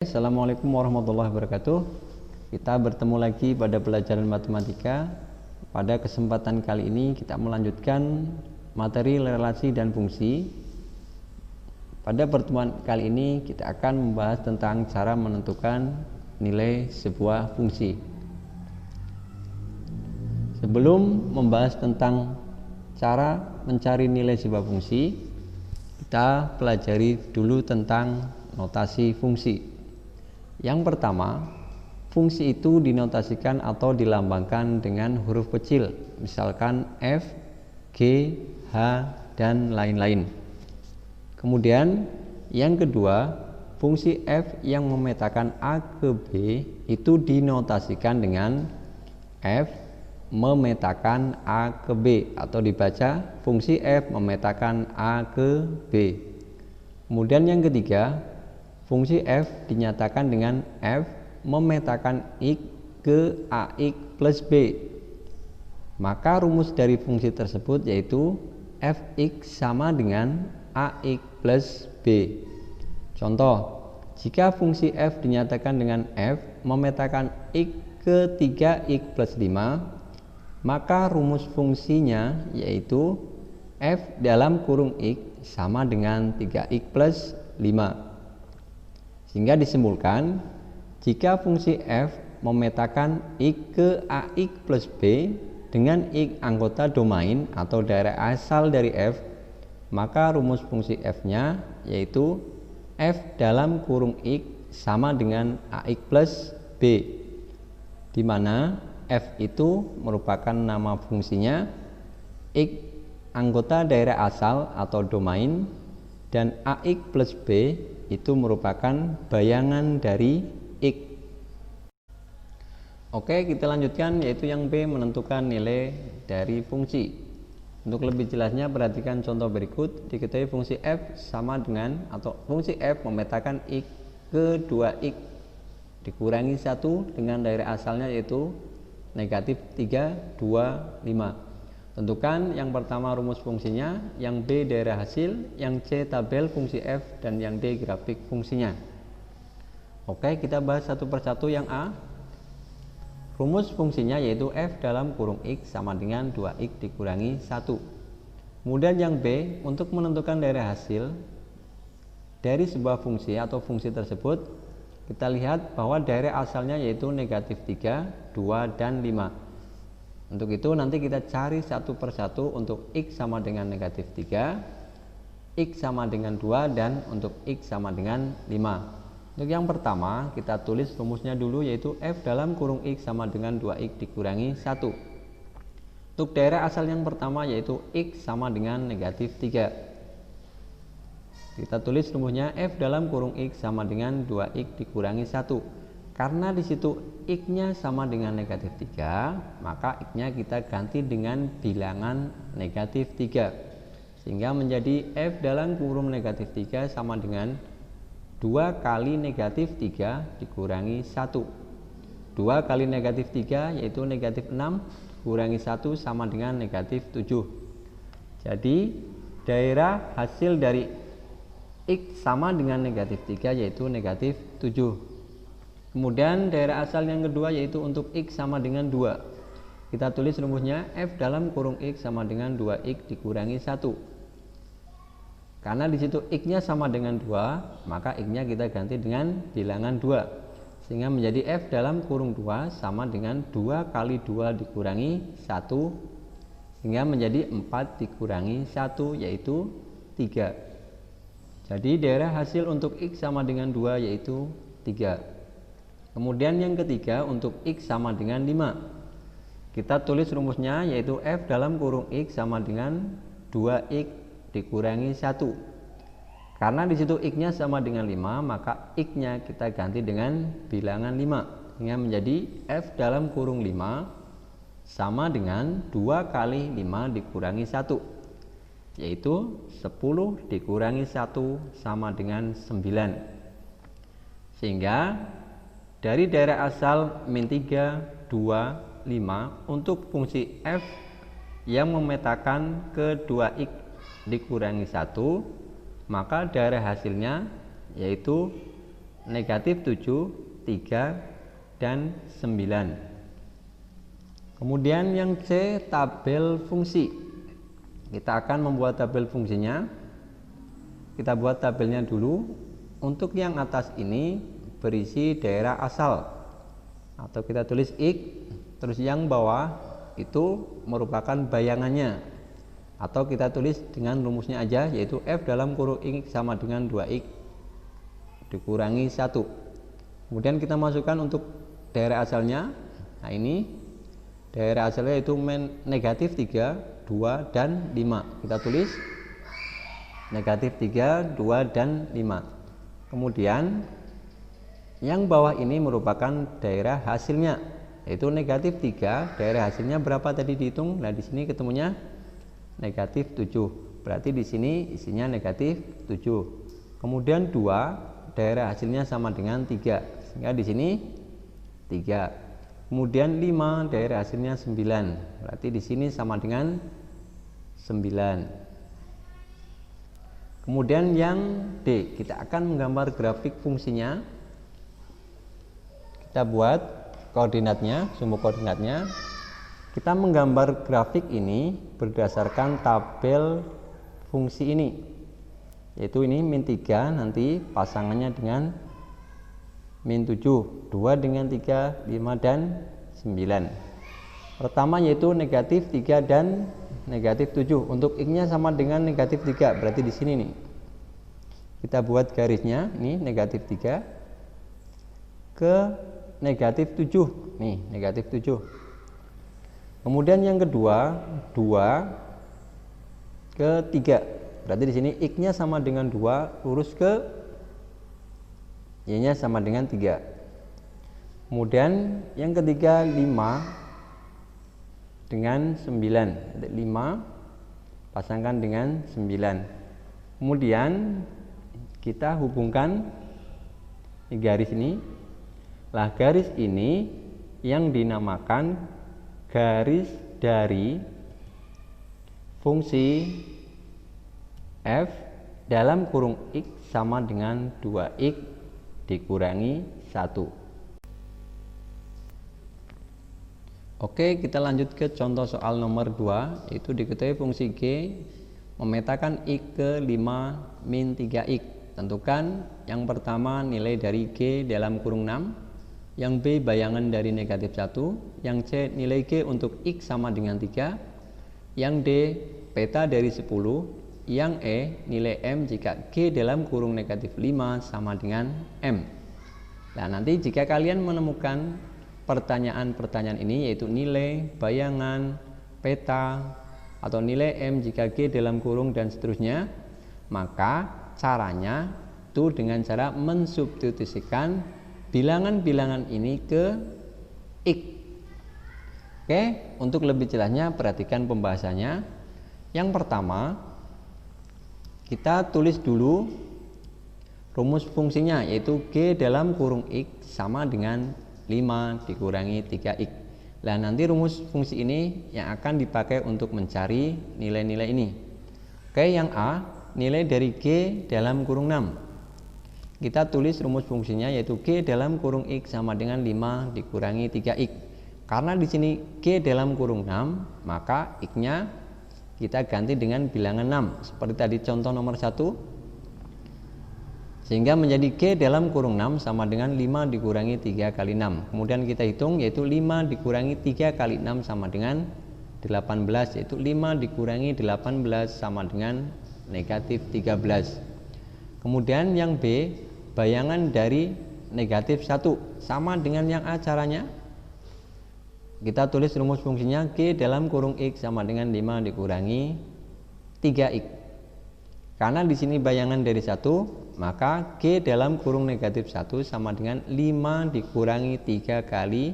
Assalamualaikum warahmatullahi wabarakatuh. Kita bertemu lagi pada pelajaran matematika. Pada kesempatan kali ini kita melanjutkan materi relasi dan fungsi. Pada pertemuan kali ini kita akan membahas tentang cara menentukan nilai sebuah fungsi. Sebelum membahas tentang cara mencari nilai sebuah fungsi, kita pelajari dulu tentang notasi fungsi. Yang pertama, fungsi itu dinotasikan atau dilambangkan dengan huruf kecil, misalkan F, G, H, dan lain-lain. Kemudian yang kedua, fungsi F yang memetakan A ke B itu dinotasikan dengan F memetakan A ke B, atau dibaca fungsi F memetakan A ke B. Kemudian yang ketiga, fungsi F dinyatakan dengan F memetakan X ke AX plus B. Maka rumus dari fungsi tersebut yaitu Fx sama dengan AX plus B. Contoh, jika fungsi F dinyatakan dengan F memetakan X ke 3X plus 5, maka rumus fungsinya yaitu F dalam kurung X sama dengan 3X plus 5. Sehingga disimpulkan, jika fungsi F memetakan X ke AX plus B dengan X anggota domain atau daerah asal dari F, maka rumus fungsi F-nya yaitu F dalam kurung X sama dengan AX plus B, di mana F itu merupakan nama fungsinya, X anggota daerah asal atau domain, dan AX plus B itu merupakan bayangan dari X. Oke, kita lanjutkan, yaitu yang B, menentukan nilai dari fungsi. Untuk lebih jelasnya perhatikan contoh berikut. Diketahui fungsi F sama dengan, atau fungsi F memetakan X ke 2X dikurangi 1 dengan daerah asalnya yaitu negatif 3, 2, 5. Tentukan yang pertama rumus fungsinya, yang B daerah hasil, yang C tabel fungsi F, dan yang D grafik fungsinya. Oke, kita bahas satu persatu. Yang A, rumus fungsinya yaitu F dalam kurung X sama dengan 2X dikurangi 1. Kemudian yang B, untuk menentukan daerah hasil dari sebuah fungsi atau fungsi tersebut, kita lihat bahwa daerah asalnya yaitu negatif 3, 2, dan 5. Untuk itu nanti kita cari satu persatu. Untuk X sama dengan negatif 3, X sama dengan 2, dan untuk X sama dengan 5. Untuk yang pertama kita tulis rumusnya dulu, yaitu F dalam kurung X sama dengan 2X dikurangi 1. Untuk daerah asal yang pertama yaitu X sama dengan negatif 3. Kita tulis rumusnya F dalam kurung X sama dengan 2X dikurangi 1. Karena di situ X-nya sama dengan negatif 3, maka X-nya kita ganti dengan bilangan negatif 3. Sehingga menjadi F dalam kurung negatif 3 sama dengan 2 kali negatif 3 dikurangi 1. 2 kali negatif 3 yaitu negatif 6 dikurangi 1 sama dengan negatif 7. Jadi daerah hasil dari X sama dengan negatif 3 yaitu negatif 7. Kemudian daerah asal yang kedua yaitu untuk X sama dengan 2. Kita tulis rumusnya F dalam kurung X sama dengan 2X dikurangi 1. Karena di situ X-nya sama dengan 2, maka X-nya kita ganti dengan bilangan 2. Sehingga menjadi F dalam kurung 2 sama dengan 2 kali 2 dikurangi 1. Sehingga menjadi 4 dikurangi 1 yaitu 3. Jadi daerah hasil untuk X sama dengan 2 yaitu 3. Kemudian yang ketiga untuk X sama dengan 5. Kita tulis rumusnya yaitu F dalam kurung X sama dengan 2X dikurangi 1. Karena di situ X-nya sama dengan 5, maka X-nya kita ganti dengan bilangan 5. Sehingga menjadi F dalam kurung 5 sama dengan 2 kali 5 dikurangi 1. Yaitu 10 dikurangi 1 sama dengan 9. Sehingga dari daerah asal min 3, 2, 5 untuk fungsi F yang memetakan ke 2X dikurangi 1, maka daerah hasilnya yaitu negatif 7, 3, dan 9. Kemudian yang C, tabel fungsi. Kita akan membuat tabel fungsinya. Kita buat tabelnya dulu. Untuk yang atas ini berisi daerah asal, atau kita tulis X. Terus yang bawah itu merupakan bayangannya, atau kita tulis dengan rumusnya aja, yaitu F dalam kurung X sama dengan 2X dikurangi 1. Kemudian kita masukkan untuk daerah asalnya. Nah, ini daerah asalnya yaitu negatif 3, 2, dan 5. Kita tulis negatif 3, 2, dan 5. Kemudian yang bawah ini merupakan daerah hasilnya, yaitu negatif 3. Daerah hasilnya berapa tadi dihitung? Nah, di sini ketemunya negatif 7. Berarti di sini isinya negatif 7. Kemudian 2, daerah hasilnya sama dengan 3. Sehingga di sini 3. Kemudian 5, daerah hasilnya 9. Berarti di sini sama dengan 9. Kemudian yang D, kita akan menggambar grafik fungsinya. Kita buat koordinatnya, sumbu koordinatnya. Kita menggambar grafik ini berdasarkan tabel fungsi ini, yaitu ini min 3 nanti pasangannya dengan min 7, 2 dengan 3, 5, dan 9. Pertama yaitu negatif 3 dan negatif 7. Untuk X-nya sama dengan negatif 3, berarti di sini nih. Kita buat garisnya, ini negatif 3 ke negatif 7. Nih, negatif 7. Kemudian yang kedua, 2 ke 3. Berarti di sini X-nya sama dengan 2, lurus ke Y-nya sama dengan 3. Kemudian yang ketiga 5 dengan 9. 5 pasangkan dengan 9. Kemudian kita hubungkan di garis ini. Lah, garis ini yang dinamakan garis dari fungsi F dalam kurung X sama dengan 2X dikurangi 1. Oke, kita lanjut ke contoh soal nomor 2, yaitu diketahui fungsi G memetakan X ke 5 min 3X. Tentukan yang pertama nilai dari G dalam kurung 6, yang B bayangan dari negatif 1, yang C nilai G untuk X sama dengan 3, yang D peta dari 10, yang E nilai M jika G dalam kurung negatif 5 sama dengan M. Nah, nanti jika kalian menemukan pertanyaan-pertanyaan ini, yaitu nilai, bayangan, peta, atau nilai M jika G dalam kurung dan seterusnya, maka caranya itu dengan cara mensubstitusikan bilangan-bilangan ini ke X. Oke, untuk lebih jelasnya perhatikan pembahasannya. Yang pertama, kita tulis dulu rumus fungsinya, yaitu G dalam kurung X sama dengan 5 dikurangi 3X. Nah, nanti rumus fungsi ini yang akan dipakai untuk mencari nilai-nilai ini. Oke, yang A, nilai dari G dalam kurung 6. Kita tulis rumus fungsinya, yaitu G dalam kurung X sama dengan 5 dikurangi 3X. Karena di sini G dalam kurung 6, maka X-nya kita ganti dengan bilangan 6 seperti tadi contoh nomor 1, sehingga menjadi G dalam kurung 6 sama dengan 5 dikurangi 3 kali 6. Kemudian kita hitung, yaitu 5 dikurangi 3 kali 6 sama dengan 18, yaitu 5 dikurangi 18 sama dengan negatif 13. Kemudian yang B, bayangan dari negatif 1 sama dengan yang A. Caranya kita tulis rumus fungsinya G dalam kurung X sama dengan 5 dikurangi 3X. Karena di sini bayangan dari 1, maka G dalam kurung negatif 1 sama dengan 5 dikurangi 3 kali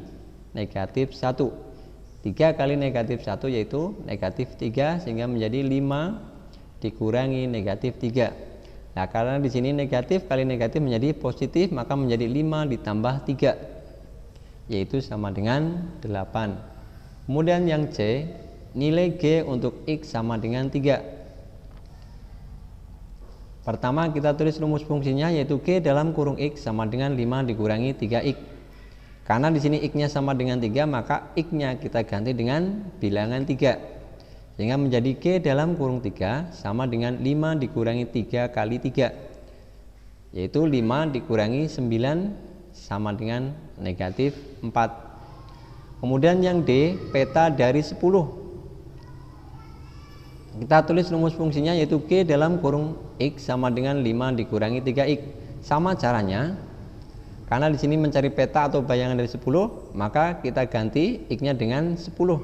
negatif 1. 3 kali negatif 1 yaitu negatif 3, sehingga menjadi 5 dikurangi negatif 3. Nah, karena di sini negatif kali negatif menjadi positif, maka menjadi 5 ditambah 3, yaitu sama dengan 8. Kemudian yang C, nilai G untuk X sama dengan 3. Pertama kita tulis rumus fungsinya, yaitu G dalam kurung X sama dengan 5 dikurangi 3X. Karena di sini X-nya sama dengan 3, maka X-nya kita ganti dengan bilangan 3. Sehingga menjadi G dalam kurung 3 sama dengan 5 dikurangi 3 kali 3, yaitu 5 dikurangi 9 sama dengan negatif 4. Kemudian yang D, peta dari 10. Kita tulis rumus fungsinya, yaitu G dalam kurung X sama dengan 5 dikurangi 3X. Sama caranya, karena di sini mencari peta atau bayangan dari 10, maka kita ganti X-nya dengan 10,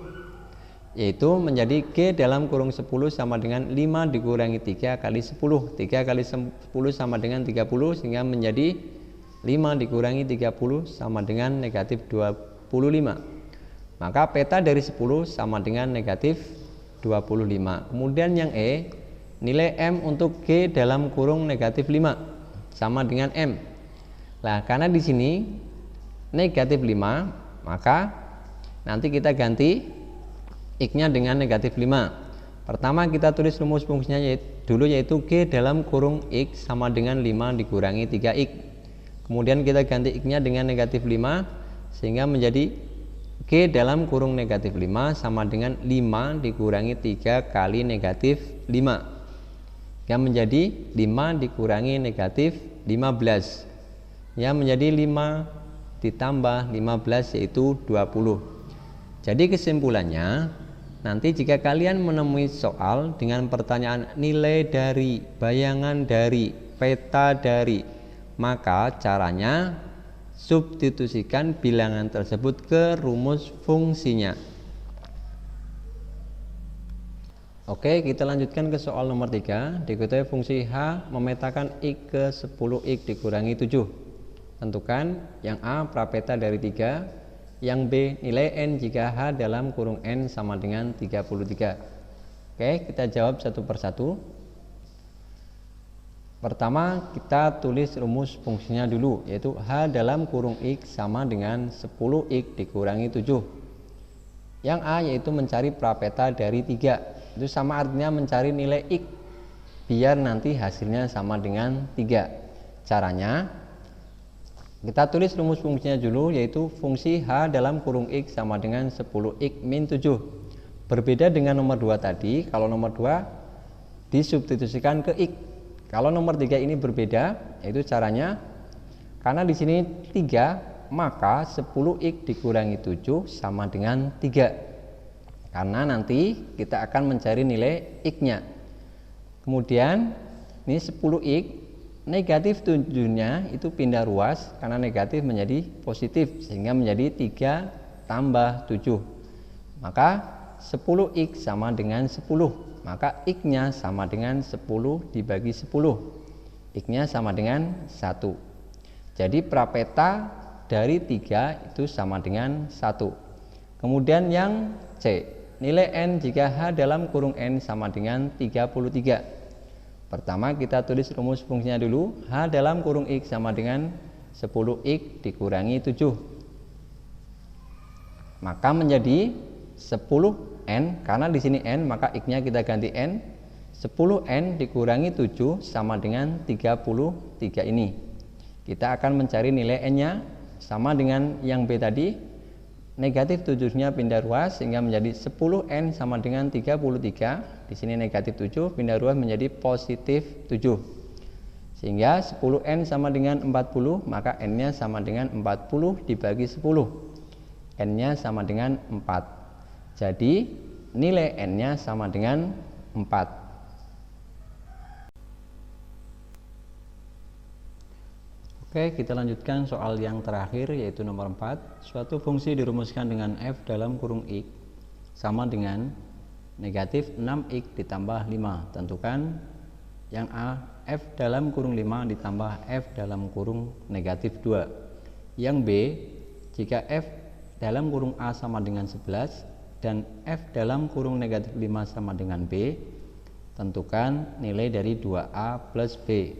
yaitu menjadi G dalam kurung 10 sama dengan 5 dikurangi 3 kali 10. 3 kali 10 sama dengan 30, sehingga menjadi 5 dikurangi 30 sama dengan negatif 25. Maka peta dari 10 sama dengan negatif 25. Kemudian yang E, nilai M untuk G dalam kurung negatif 5 sama dengan M. Nah, karena di sini negatif 5, maka nanti kita ganti X-nya dengan negatif 5. Pertama kita tulis rumus fungsinya yaitu G dalam kurung X sama dengan 5 dikurangi 3X. Kemudian kita ganti X-nya dengan negatif 5, sehingga menjadi G dalam kurung negatif 5 sama dengan 5 dikurangi 3 kali negatif 5, yang menjadi 5 dikurangi negatif 15, yang menjadi 5 ditambah 15 yaitu 20. Jadi kesimpulannya, nanti jika kalian menemui soal dengan pertanyaan nilai dari, bayangan dari, peta dari, maka caranya substitusikan bilangan tersebut ke rumus fungsinya. Oke, kita lanjutkan ke soal nomor 3. Diketahui fungsi H memetakan X ke 10X dikurangi 7. Tentukan yang A prapeta dari 3, yang B nilai N jika H dalam kurung N sama dengan 33. Oke, kita jawab satu persatu. Pertama kita tulis rumus fungsinya dulu, yaitu H dalam kurung X sama dengan 10X dikurangi 7. Yang A yaitu mencari prapeta dari 3. Itu sama artinya mencari nilai X, biar nanti hasilnya sama dengan 3. Caranya, kita tulis rumus fungsinya dulu, yaitu fungsi H dalam kurung X sama dengan 10X min 7. Berbeda dengan nomor 2 tadi, kalau nomor 2 disubstitusikan ke X. Kalau nomor 3 ini berbeda, yaitu caranya, karena di sini 3, maka 10X dikurangi 7 sama dengan 3. Karena nanti kita akan mencari nilai X-nya. Kemudian ini 10X, negatif 7-nya itu pindah ruas, karena negatif menjadi positif, sehingga menjadi 3 tambah 7. Maka 10X sama dengan 10. Maka X-nya sama dengan 10 dibagi 10. X-nya sama dengan 1. Jadi prapeta dari 3 itu sama dengan 1. Kemudian yang C, nilai N jika H dalam kurung N sama dengan 33. Pertama kita tulis rumus fungsinya dulu. H dalam kurung X sama dengan 10X dikurangi 7. Maka menjadi 10N, karena di sini N maka X-nya kita ganti N. 10N dikurangi 7 sama dengan 33 ini. Kita akan mencari nilai N-nya, sama dengan yang B tadi. Negatif 7-nya pindah ruas sehingga menjadi 10N sama dengan 33. Di sini negatif 7 pindah ruas menjadi positif 7. Sehingga 10N sama dengan 40, maka N-nya sama dengan 40 dibagi 10. N-nya sama dengan 4. Jadi nilai N-nya sama dengan 4. Oke, kita lanjutkan soal yang terakhir, yaitu nomor 4. Suatu fungsi dirumuskan dengan F dalam kurung X sama dengan negatif 6X ditambah 5. Tentukan yang A, F dalam kurung 5 ditambah F dalam kurung negatif 2. Yang B, jika F dalam kurung A sama dengan 11 dan F dalam kurung negatif 5 sama dengan B, tentukan nilai dari 2A plus B.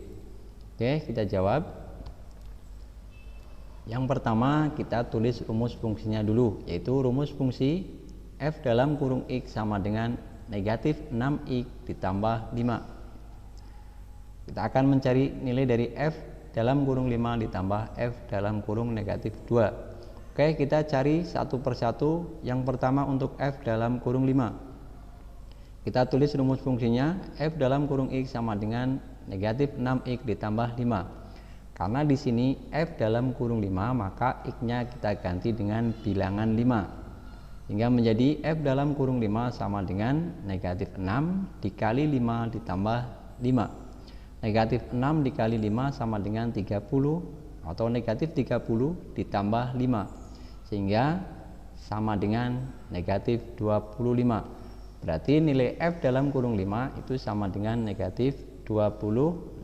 Oke, kita jawab. Yang pertama kita tulis rumus fungsinya dulu, yaitu rumus fungsi F dalam kurung X sama dengan negatif 6X ditambah 5. Kita akan mencari nilai dari f dalam kurung 5 ditambah f dalam kurung negatif 2. Oke, kita cari satu persatu. Yang pertama untuk f dalam kurung 5. Kita tulis rumus fungsinya, f dalam kurung x sama dengan negatif 6x ditambah 5. Karena di sini f dalam kurung 5, maka x-nya kita ganti dengan bilangan 5. Hingga menjadi f dalam kurung 5 sama dengan negatif 6 dikali 5 ditambah 5. Negatif 6 dikali 5 sama dengan 30 atau negatif 30 ditambah 5 sehingga sama dengan negatif 25. Berarti nilai f dalam kurung 5 itu sama dengan negatif 25.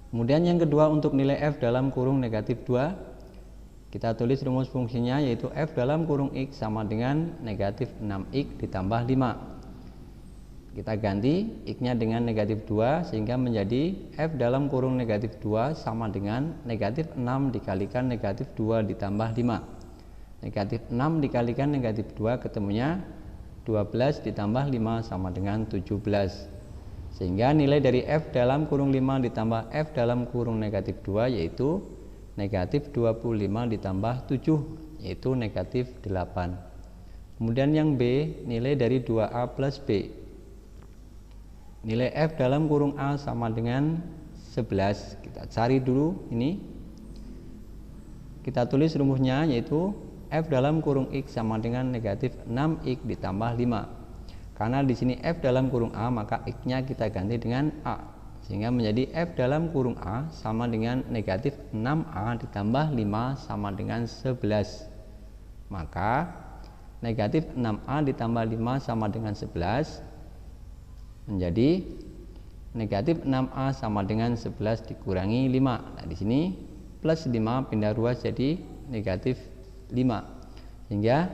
Kemudian yang kedua untuk nilai f dalam kurung negatif 2, kita tulis rumus fungsinya yaitu f dalam kurung x sama dengan negatif 6x ditambah 5. Kita ganti x-nya dengan negatif 2 sehingga menjadi f dalam kurung negatif 2 sama dengan negatif 6 dikalikan negatif 2 ditambah 5. Negatif 6 dikalikan negatif 2 ketemunya 12 ditambah 5 sama dengan 17. Sehingga nilai dari f dalam kurung 5 ditambah f dalam kurung negatif 2 yaitu negatif 25 ditambah 7 yaitu negatif 8. Kemudian yang B, nilai dari 2a plus b. Nilai f dalam kurung A sama dengan 11. Kita cari dulu ini. Kita tulis rumusnya yaitu f dalam kurung x sama dengan negatif 6x ditambah 5. Karena di sini f dalam kurung A, maka x-nya kita ganti dengan A. Sehingga menjadi f dalam kurung A sama dengan negatif 6a ditambah 5 sama dengan 11. Maka negatif 6a ditambah 5 sama dengan 11 menjadi negatif 6a sama dengan 11 dikurangi 5. Nah, di sini plus 5 pindah ruas jadi negatif 5. Sehingga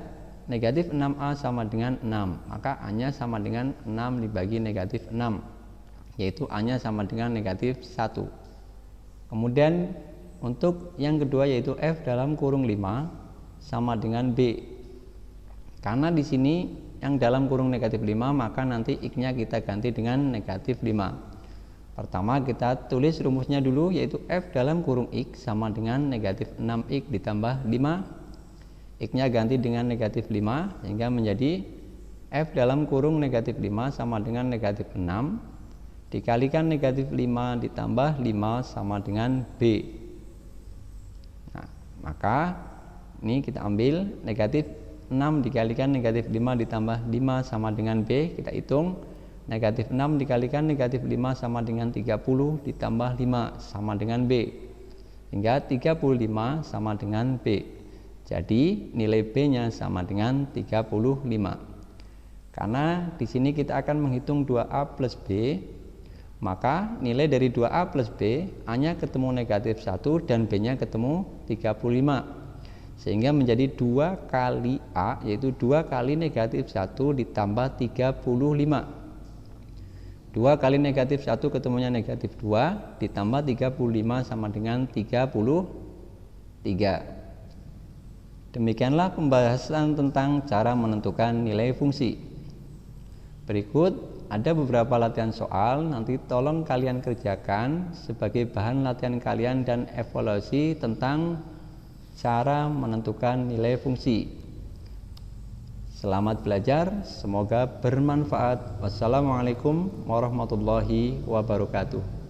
negatif 6a sama dengan 6. Maka a-nya sama dengan 6 dibagi negatif 6. Yaitu a-nya sama dengan negatif 1. Kemudian untuk yang kedua yaitu f dalam kurung 5 sama dengan b. Karena di sini yang dalam kurung negatif 5, maka nanti x-nya kita ganti dengan negatif 5. Pertama kita tulis rumusnya dulu yaitu f dalam kurung x sama dengan negatif 6x ditambah 5. X-nya ganti dengan negatif 5 sehingga menjadi f dalam kurung negatif 5 sama dengan negatif 6 dikalikan negatif 5 ditambah 5 sama dengan b. Nah, maka ini kita ambil negatif 6 dikalikan negatif 5 ditambah 5 sama dengan B. Kita hitung negatif 6 dikalikan negatif 5 sama dengan 30 ditambah 5 sama dengan B. Hingga 35 sama dengan B. Jadi nilai B-nya sama dengan 35. Karena di sini kita akan menghitung 2A plus B, maka nilai dari 2A plus B, A-nya ketemu negatif 1 dan B-nya ketemu 35. Sehingga menjadi 2 kali A yaitu 2 kali negatif 1 ditambah 35. 2 kali negatif 1 ketemunya negatif 2 ditambah 35 sama dengan 33. Demikianlah pembahasan tentang cara menentukan nilai fungsi. Berikut ada beberapa latihan soal, nanti tolong kalian kerjakan sebagai bahan latihan kalian dan evaluasi tentang cara menentukan nilai fungsi. Selamat belajar, semoga bermanfaat. Wassalamualaikum warahmatullahi wabarakatuh.